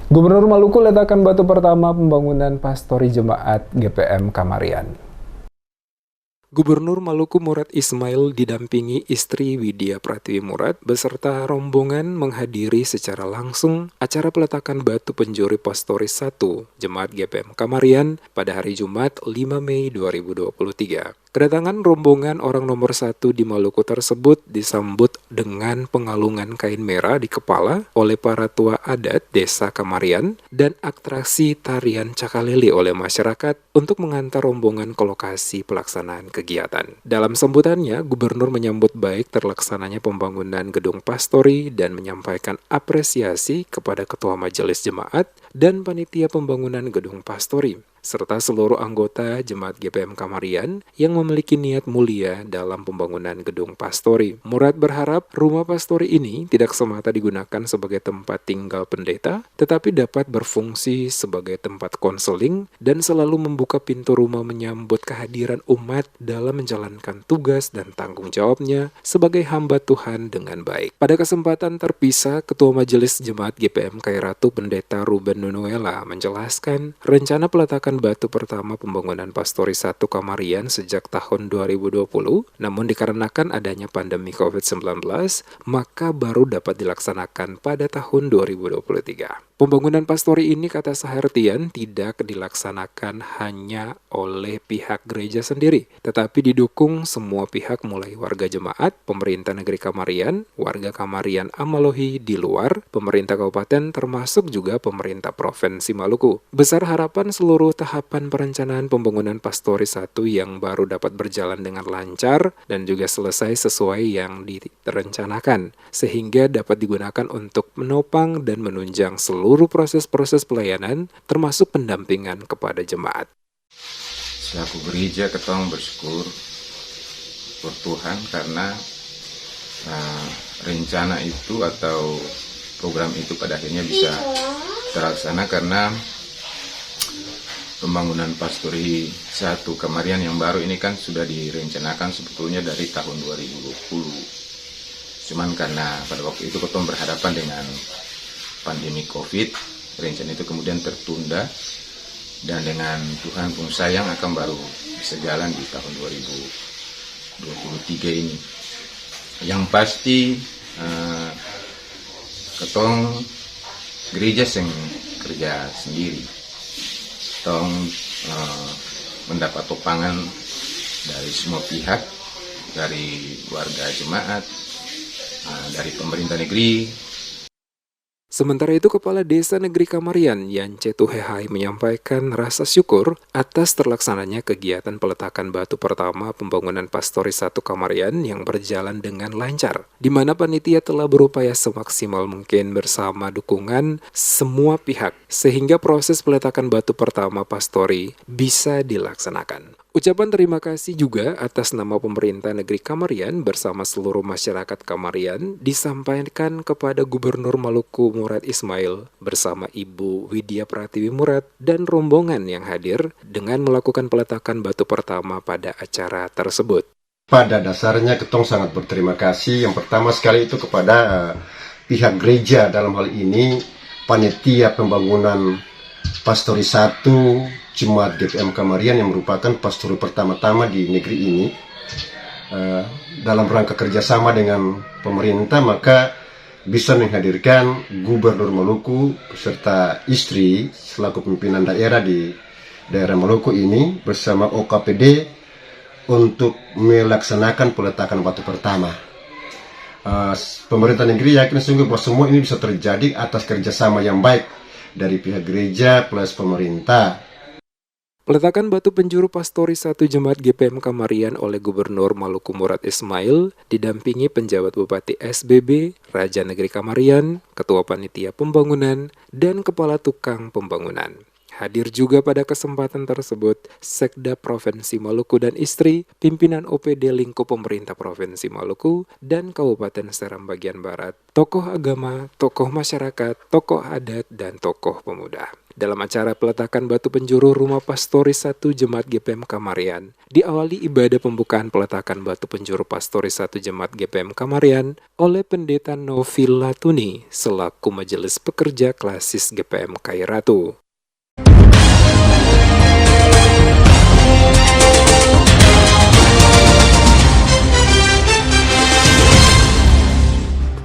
Gubernur Maluku letakkan batu pertama pembangunan pastori jemaat GPM Kamarian. Gubernur Maluku Murad Ismail didampingi istri Widya Pratiwi Murad beserta rombongan menghadiri secara langsung acara peletakan batu penjuri Pastori 1 Jemaat GPM Kamarian pada hari Jumat 5 Mei 2023. Kedatangan rombongan orang nomor 1 di Maluku tersebut disambut dengan pengalungan kain merah di kepala oleh para tua adat desa Kamarian dan atraksi tarian cakalele oleh masyarakat untuk mengantar rombongan ke lokasi pelaksanaan kegiatan. Dalam sambutannya, Gubernur menyambut baik terlaksananya pembangunan gedung pastori dan menyampaikan apresiasi kepada Ketua Majelis Jemaat dan Panitia Pembangunan Gedung Pastori, serta seluruh anggota Jemaat GPM Kamarian yang memiliki niat mulia dalam pembangunan gedung pastori. Murad berharap rumah pastori ini tidak semata digunakan sebagai tempat tinggal pendeta, tetapi dapat berfungsi sebagai tempat konseling dan selalu membuka pintu rumah menyambut kehadiran umat dalam menjalankan tugas dan tanggung jawabnya sebagai hamba Tuhan dengan baik. Pada kesempatan terpisah, Ketua Majelis Jemaat GPM Kairatu Pendeta Ruben Nunuela menjelaskan rencana peletakan batu pertama pembangunan Pastori 1 Kamarian sejak tahun 2020, namun dikarenakan adanya pandemi COVID-19, maka baru dapat dilaksanakan pada tahun 2023. Pembangunan pastori ini, kata Sahertian, tidak dilaksanakan hanya oleh pihak gereja sendiri, tetapi didukung semua pihak mulai warga jemaat, pemerintah negeri Kamarian, warga Kamarian Amalohi di luar, pemerintah kabupaten, termasuk juga pemerintah Provinsi Maluku. Besar harapan seluruh tahapan perencanaan pembangunan Pastori 1 yang baru dapat berjalan dengan lancar dan juga selesai sesuai yang direncanakan, sehingga dapat digunakan untuk menopang dan menunjang seluruh proses-proses pelayanan, termasuk pendampingan kepada jemaat. Selaku gereja, ketong bersyukur per Tuhan karena rencana itu atau program itu pada akhirnya bisa terlaksana, karena pembangunan Pastori 1 Kamarian yang baru ini kan sudah direncanakan sebetulnya dari tahun 2020. Cuman karena pada waktu itu ketong berhadapan dengan pandemi COVID, rencana itu kemudian tertunda, dan dengan Tuhan pun sayang akan baru bisa jalan di tahun 2023 ini. Yang pasti ketong gereja yang kerja sendiri, ketong mendapat topangan dari semua pihak, dari warga jemaat, dari pemerintah negeri. Sementara itu, Kepala Desa Negeri Kamarian, Yance Tuhehai, menyampaikan rasa syukur atas terlaksananya kegiatan peletakan batu pertama pembangunan Pastori 1 Kamarian yang berjalan dengan lancar, di mana panitia telah berupaya semaksimal mungkin bersama dukungan semua pihak, sehingga proses peletakan batu pertama Pastori bisa dilaksanakan. Ucapan terima kasih juga atas nama pemerintah negeri Kamarian bersama seluruh masyarakat Kamarian disampaikan kepada Gubernur Maluku Murad Ismail bersama Ibu Widya Pratiwi Murad dan rombongan yang hadir dengan melakukan peletakan batu pertama pada acara tersebut. Pada dasarnya ketong sangat berterima kasih yang pertama sekali itu kepada pihak gereja, dalam hal ini panitia pembangunan Pastori 1 Jemaat GPM Kamarian yang merupakan pastori pertama-tama di negeri ini. Dalam rangka kerjasama dengan pemerintah, maka bisa menghadirkan Gubernur Maluku beserta istri selaku pimpinan daerah di daerah Maluku ini bersama OKPD untuk melaksanakan peletakan batu pertama. Pemerintah negeri yakin sungguh bahwa semua ini bisa terjadi atas kerjasama yang baik dari pihak gereja plus pemerintah. Peletakan batu penjuru Pastori 1 Jemaat GPM Kamarian oleh Gubernur Maluku Murad Ismail didampingi penjabat Bupati SBB, Raja Negeri Kamarian, Ketua Panitia Pembangunan, dan Kepala Tukang Pembangunan. Hadir juga pada kesempatan tersebut Sekda Provinsi Maluku dan istri, pimpinan OPD lingkup pemerintah Provinsi Maluku dan Kabupaten Seram bagian Barat, tokoh agama, tokoh masyarakat, tokoh adat, dan tokoh pemuda. Dalam acara peletakan batu penjuru rumah Pastoris 1 Jemaat GPM Kamarian, diawali ibadah pembukaan peletakan batu penjuru Pastoris 1 Jemaat GPM Kamarian oleh Pendeta Novil Latuni selaku Majelis Pekerja Klasis GPM Kairatu.